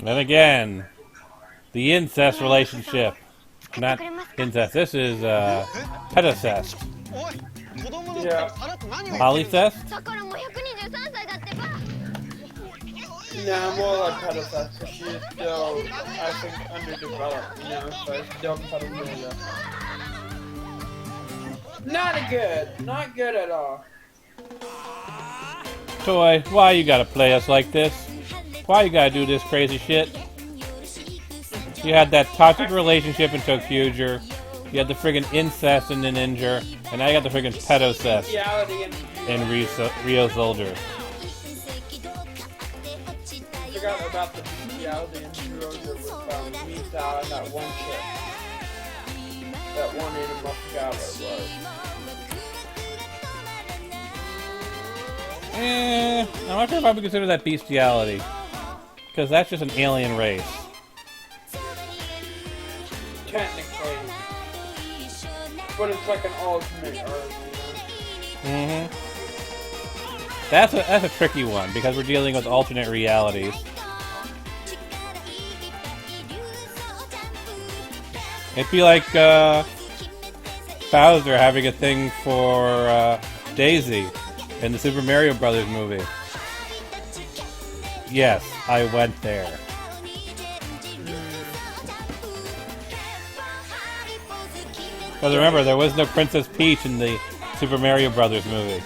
And again, the incest relationship. Not incest. This is, pedosest. Yeah. Polycest? No, more like Pedosest, because she's still, I think, underdeveloped, you know, so it's still pedophilia. Not good. Not good at all. Toei, why you gotta play us like this? Why you gotta do this crazy shit? You had that toxic relationship in Tokuger. You had the friggin' incest in the Ninja. And now you got the friggin' pedocest Reality and in Rio Soldier. I forgot about the reality and heroes that was Misa and that one chick. That one animal, I forgot what it was. I'm not sure if I would consider that bestiality. Because that's just an alien race. Technically. But it's like an alternate Earth, you know? That's a tricky one, because we're dealing with alternate realities. It'd be like, Bowser having a thing for, Daisy in the Super Mario Brothers movie. Yes, I went there. Because remember, there was no Princess Peach in the Super Mario Brothers movie.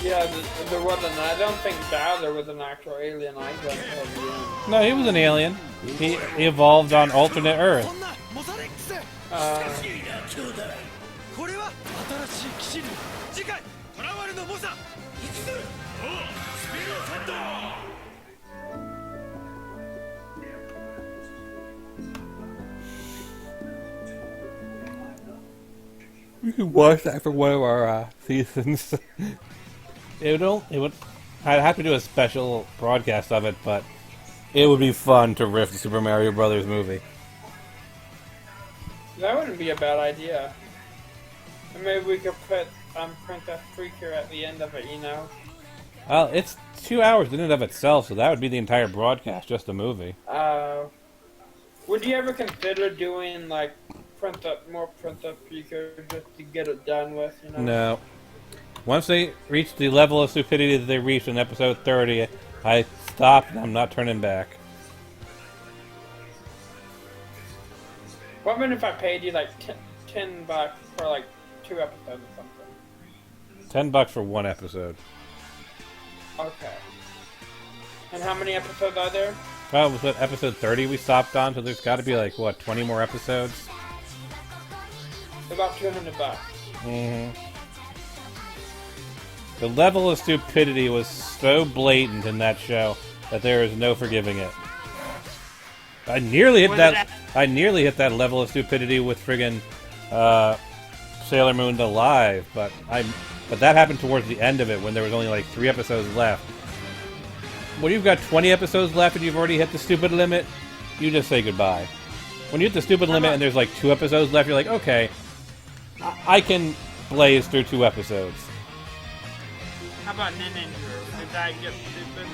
Yeah, there wasn't. I don't think Bowser was an actual alien. I don't know. No, he was an alien. He evolved on alternate Earth. We could watch that for one of our seasons. It would. I'd have to do a special broadcast of it, but it would be fun to riff the Super Mario Brothers movie. That wouldn't be a bad idea. And maybe we could put Princess Freaker at the end of it, you know? Well, it's 2 hours in and of itself, so that would be the entire broadcast, just a movie. Would you ever consider doing like more Princess Freaker just to get it done with, you know? No. Once they reach the level of stupidity that they reached in episode 30, I stopped and I'm not turning back. What if I paid you like $10 for like 2 episodes or something? $10 for one episode. Okay. And how many episodes are there? Well, was that episode 30 we stopped on? So there's got to be like, what, 20 more episodes? About $200. The level of stupidity was so blatant in that show that there is no forgiving it. I nearly hit that level of stupidity with friggin' Sailor Moon Alive, but that happened towards the end of it when there was only like 3 episodes left. When you've got 20 episodes left and you've already hit the stupid limit, you just say goodbye. When you hit the stupid limit and there's like 2 episodes left, you're like, okay, I can blaze through 2 episodes. How about Ninja? Did that get stupid?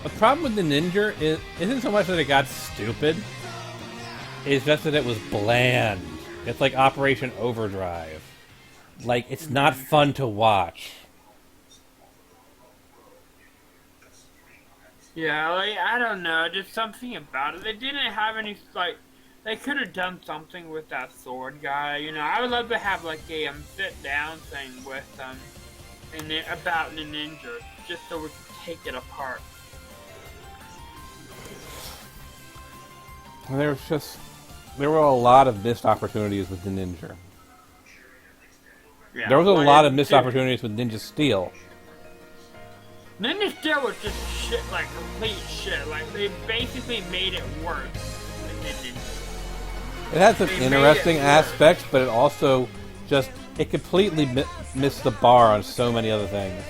The problem with the Ninja isn't so much that it got stupid, it's just that it was bland. It's like Operation Overdrive. Like, it's not fun to watch. Yeah, like, I don't know, just something about it. They didn't have any, like, they could have done something with that sword guy, you know. I would love to have, like, a sit-down thing with them about the Ninja, just so we could take it apart. There were a lot of missed opportunities with the Ninja. Yeah, there was a lot of missed opportunities with Ninja Steel. Ninja Steel was just shit, like complete shit. Like they basically made it worse than Ninja. It had some interesting aspects, but it also it completely missed the bar on so many other things.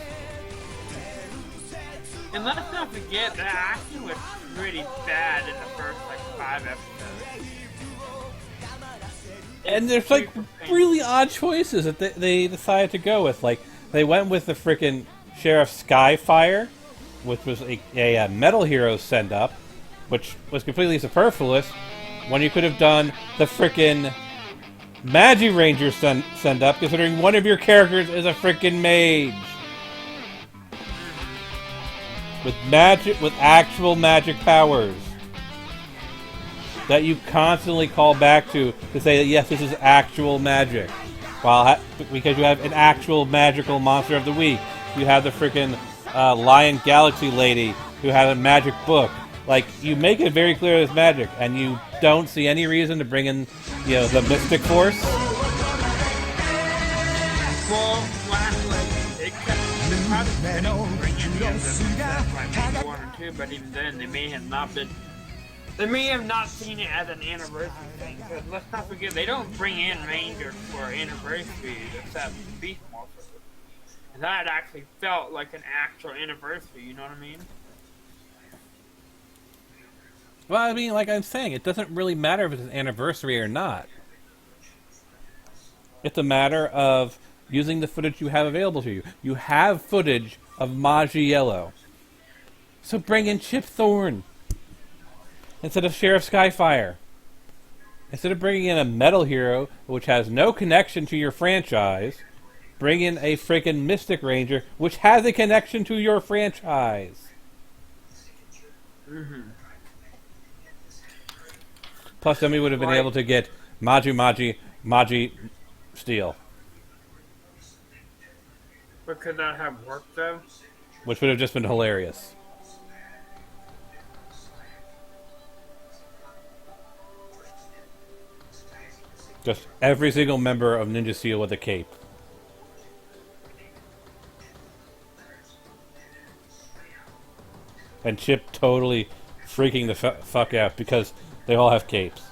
And let's not forget that acting was pretty bad in the first like 5 episodes. And there's like really odd choices that they decided to go with. Like they went with the frickin' Sheriff Skyfire, which was a Metal Hero send up, which was completely superfluous when you could have done the frickin' Magi Ranger send up, considering one of your characters is a frickin' mage. With actual magic powers. That you constantly call back to say that yes, this is actual magic. Because you have an actual magical monster of the week. You have the frickin' Lion Galaxy lady who has a magic book. Like, you make it very clear it's magic, and you don't see any reason to bring in, the Mystic Force. Well, it could bring in the other like 1 or 2, but even then, they may have not seen it as an anniversary thing. Because let's not forget, they don't bring in Rangers for anniversary except Beast Morphers. And that actually felt like an actual anniversary, you know what I mean? Well, I mean, like I'm saying, it doesn't really matter if it's an anniversary or not. It's a matter of using the footage you have available to you. You have footage of Magi Yellow. So bring in Chip Thorne instead of Sheriff Skyfire. Instead of bringing in a metal hero, which has no connection to your franchise, bring in a freaking Mystic Ranger, which has a connection to your franchise. Mm-hmm. Plus, then we would have been able to get Magi Steel. But could that have worked, though? Which would have just been hilarious. Just every single member of Ninja Steel with a cape. And Chip totally freaking the fuck out because they all have capes.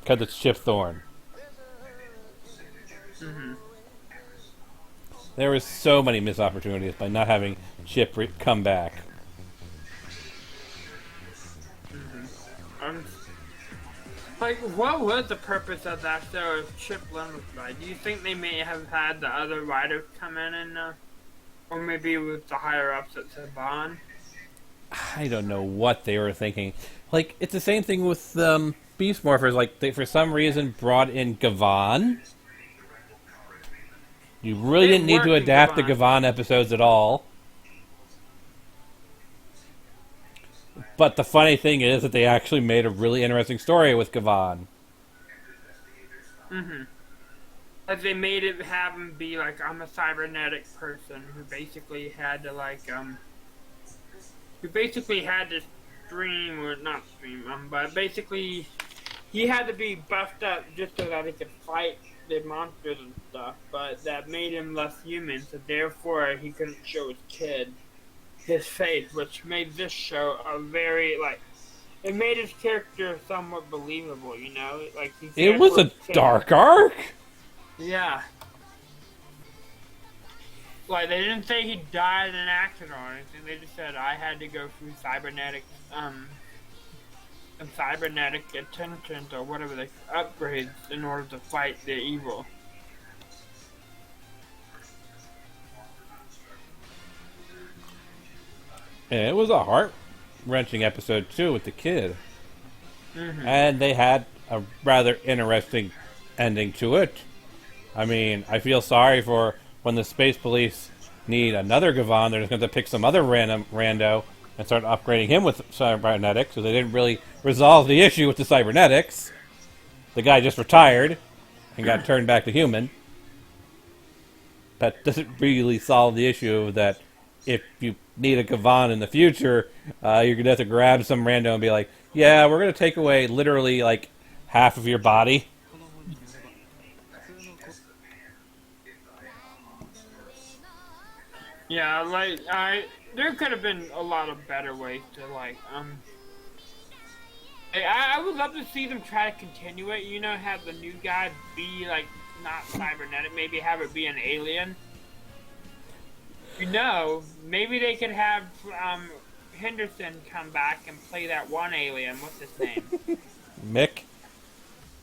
Because it's Chip Thorne. Mm-hmm. There was so many missed opportunities by not having Chip come back. Mm-hmm. Like, what was the purpose of that show if Chip Lynn was right? Do you think they may have had the other writers come in and, or maybe with the higher-ups at Saban? I don't know what they were thinking. Like, it's the same thing with Beast Morphers. Like, they for some reason brought in Gavan. You really didn't need to adapt the Gavan episodes at all. But the funny thing is that they actually made a really interesting story with Gavan. Mm-hmm. Like they made it have him be like, I'm a cybernetic person who basically had to stream, or not stream, but basically he had to be buffed up just so that he could fight the monsters and stuff, but that made him less human, so therefore he couldn't show his face, which made this show a very, it made his character somewhat believable, you know? Like it was a dark arc? Yeah. Like, they didn't say he died in an accident or anything, they just said, I had to go through cybernetic attentions, or whatever they upgrades, in order to fight the evil. And it was a heart-wrenching episode, too, with the kid. Mm-hmm. And they had a rather interesting ending to it. I mean, I feel sorry for when the space police need another Gavan, they're just going to pick some other random rando and start upgrading him with cybernetics, so they didn't really resolve the issue with the cybernetics. The guy just retired and got turned back to human. That doesn't really solve the issue that if you need a Gavan in the future, you're going to have to grab some rando and be like, yeah, we're going to take away literally, like, half of your body. Yeah, there could have been a lot of better ways to, I would love to see them try to continue it, you know, have the new guy be, not cybernetic, maybe have it be an alien. You know, maybe they could have, Henderson come back and play that one alien, what's his name? Mick?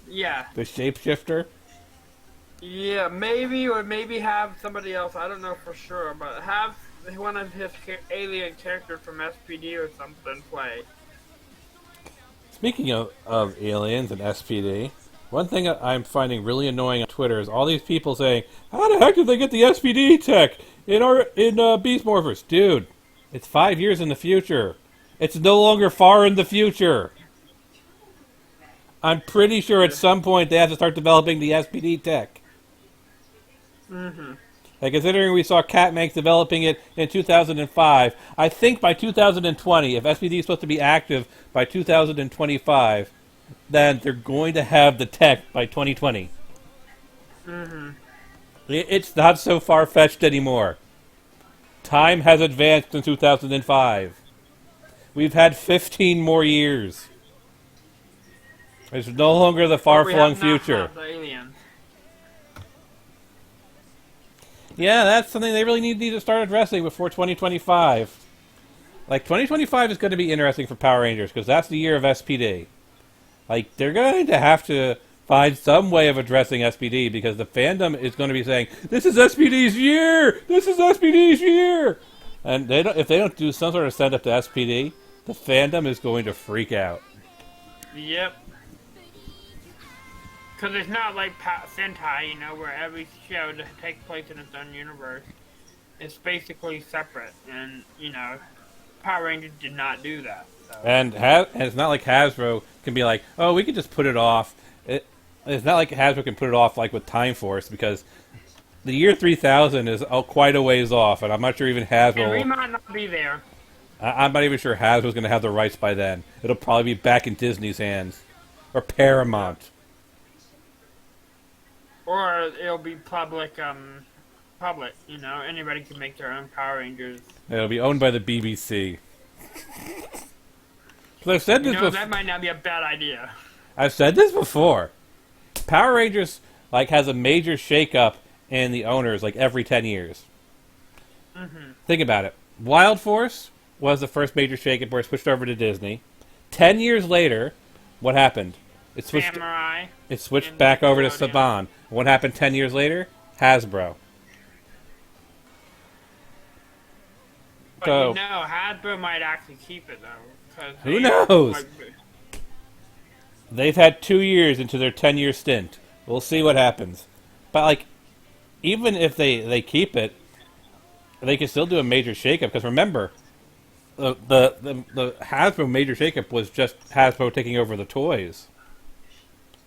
Yeah. The shapeshifter? Yeah, maybe, or maybe have somebody else, I don't know for sure, but have one of his alien characters from SPD or something play. Speaking of aliens and SPD, one thing I'm finding really annoying on Twitter is all these people saying, "How the heck did they get the SPD tech in Beast Morphers?" Dude, it's 5 years in the future. It's no longer far in the future. I'm pretty sure at some point they have to start developing the SPD tech. Mm-hmm. Like, considering we saw Catmanx developing it in 2005, I think by 2020, if SPD is supposed to be active by 2025, then they're going to have the tech by 2020. Mm-hmm. It's not so far-fetched anymore. Time has advanced in 2005. We've had 15 more years. It's no longer the far-flung future. Yeah, that's something they really need to start addressing before 2025. Like, 2025 is going to be interesting for Power Rangers, because that's the year of SPD. Like, they're going to have to find some way of addressing SPD, because the fandom is going to be saying, "This is SPD's year! This is SPD's year!" And if they don't do some sort of send-up to SPD, the fandom is going to freak out. Yep. Because it's not like Sentai, where every show takes place in its own universe. It's basically separate, and, Power Rangers did not do that. So. And it's not like Hasbro can be like, "Oh, we could just put it off." It's not like Hasbro can put it off like with Time Force, because the year 3000 is quite a ways off, and I'm not sure even Hasbro... And we might not be there. I'm not even sure Hasbro's going to have the rights by then. It'll probably be back in Disney's hands. Or Paramount. Or it'll be public, anybody can make their own Power Rangers. It'll be owned by the BBC. So I've said this before. That might not be a bad idea. I've said this before. Power Rangers, has a major shakeup in the owners, every 10 years. Mm-hmm. Think about it. Wild Force was the first major shakeup where it switched over to Disney. 10 years later, what happened? It switched. Samurai. It switched back over to Saban. What happened 10 years later? Hasbro. But Hasbro might actually keep it though. Who knows? They've had 2 years into their 10-year stint. We'll see what happens. But even if they keep it, they can still do a major shakeup. Because remember, the Hasbro major shakeup was just Hasbro taking over the toys.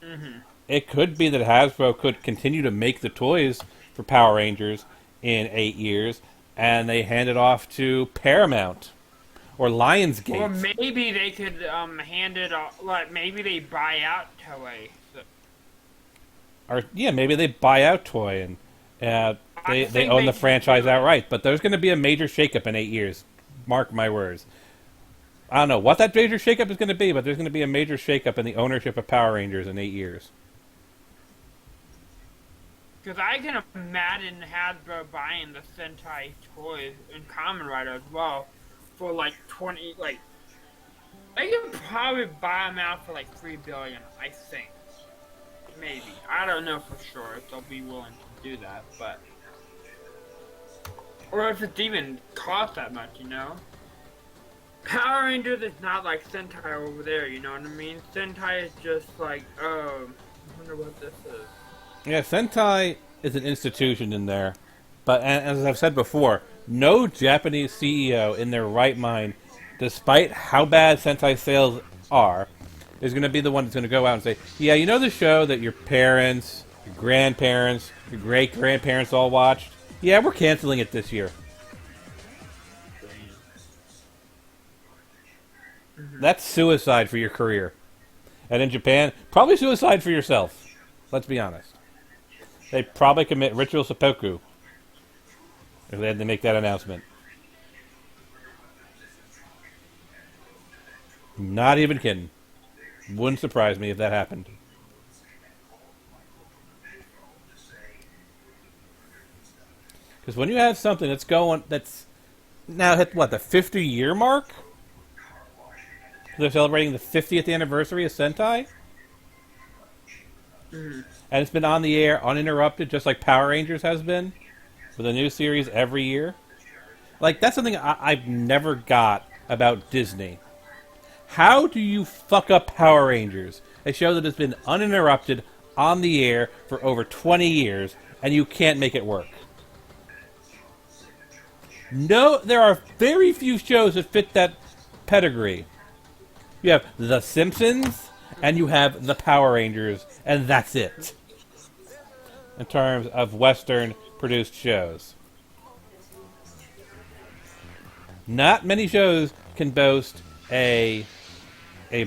Mm-hmm. It could be that Hasbro could continue to make the toys for Power Rangers in 8 years, and they hand it off to Paramount or Lionsgate. Or maybe they could hand it off, maybe they buy out Toei. Or maybe they buy out Toei and they own the franchise outright. But there's going to be a major shakeup in 8 years. Mark my words. I don't know what that major shakeup is going to be, but there's going to be a major shakeup in the ownership of Power Rangers in 8 years. Because I can imagine Hasbro buying the Sentai toys and Kamen Rider as well for 20, they can probably buy them out for $3 billion, I think. Maybe. I don't know for sure if they'll be willing to do that, but... Or if it even costs that much, Power Rangers is not like Sentai over there, you know what I mean? Sentai is just I wonder what this is. Yeah, Sentai is an institution in there. But as I've said before, no Japanese CEO in their right mind, despite how bad Sentai sales are, is going to be the one that's going to go out and say, "Yeah, the show that your parents, your grandparents, your great-grandparents all watched? Yeah, we're canceling it this year." Mm-hmm. That's suicide for your career. And in Japan, probably suicide for yourself. Let's be honest. They probably commit ritual seppuku if they had to make that announcement. Not even kidding. Wouldn't surprise me if that happened. Because when you have something that's now hit, the 50-year mark? They're celebrating the 50th anniversary of Sentai? Mm-hmm. And it's been on the air uninterrupted, just like Power Rangers has been, with a new series every year. Like, that's something I've never got about Disney. How do you fuck up Power Rangers? A show that has been uninterrupted on the air for over 20 years, and you can't make it work. No, there are very few shows that fit that pedigree. You have The Simpsons, and you have The Power Rangers, and that's it. In terms of Western-produced shows. Not many shows can boast a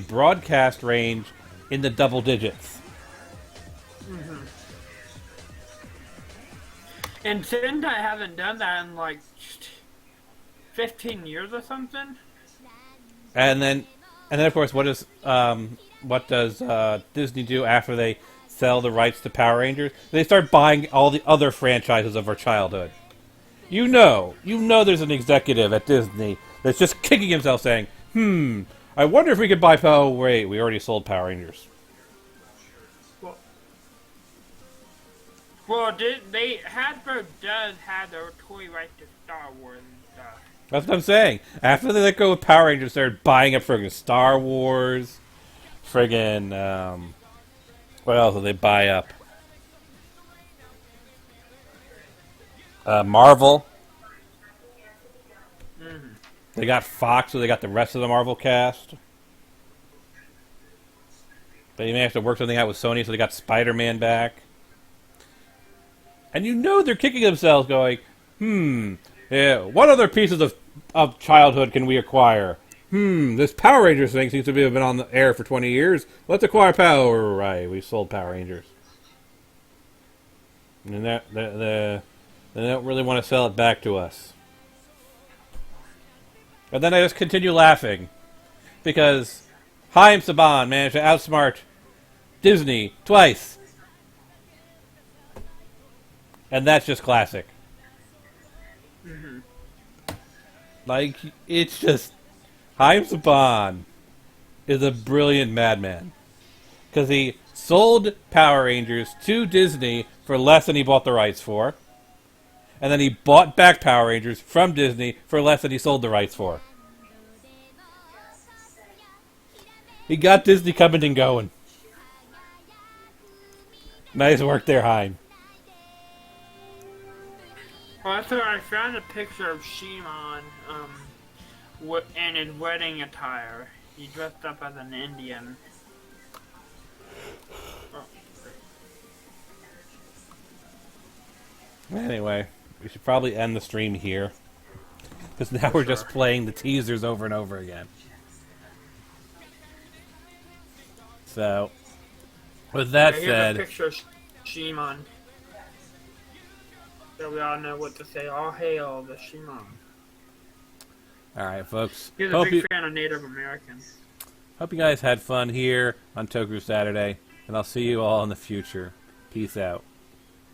broadcast range in the double digits. Mm-hmm. And Sendai hasn't done that in like 15 years or something. And then of course, what does Disney do after they sell the rights to Power Rangers? They start buying all the other franchises of our childhood. You know there's an executive at Disney that's just kicking himself saying, I wonder if we could buy Power... Wait, we already sold Power Rangers. Well, Hasbro does have their toy right to Star Wars and stuff. That's what I'm saying. After they let go of Power Rangers, they started buying up friggin' Star Wars, friggin', what else did they buy up? Marvel. Mm-hmm. They got Fox, so they got the rest of the Marvel cast. They may have to work something out with Sony, so they got Spider-Man back. And you know they're kicking themselves going, yeah, what other pieces of childhood can we acquire? This Power Rangers thing seems to have been on the air for 20 years. Let's acquire Power. Right, we sold Power Rangers. And they don't really want to sell it back to us. But then I just continue laughing. Because Haim Saban managed to outsmart Disney twice. And that's just classic. Mm-hmm. Like, it's just... Haim Saban is a brilliant madman. Because he sold Power Rangers to Disney for less than he bought the rights for. And then he bought back Power Rangers from Disney for less than he sold the rights for. He got Disney coming and going. Nice work there, Haim. Also, I found a picture of Shimon in his wedding attire. He dressed up as an Indian. Anyway, we should probably end the stream here. Because now we're just playing the teasers over and over again. So, with that Here's said... a picture of Shimon. So we all know what to say. All hail the Shimon. Alright, folks. He's a big fan of Native Americans. Hope you guys had fun here on Toku Saturday. And I'll see you all in the future. Peace out.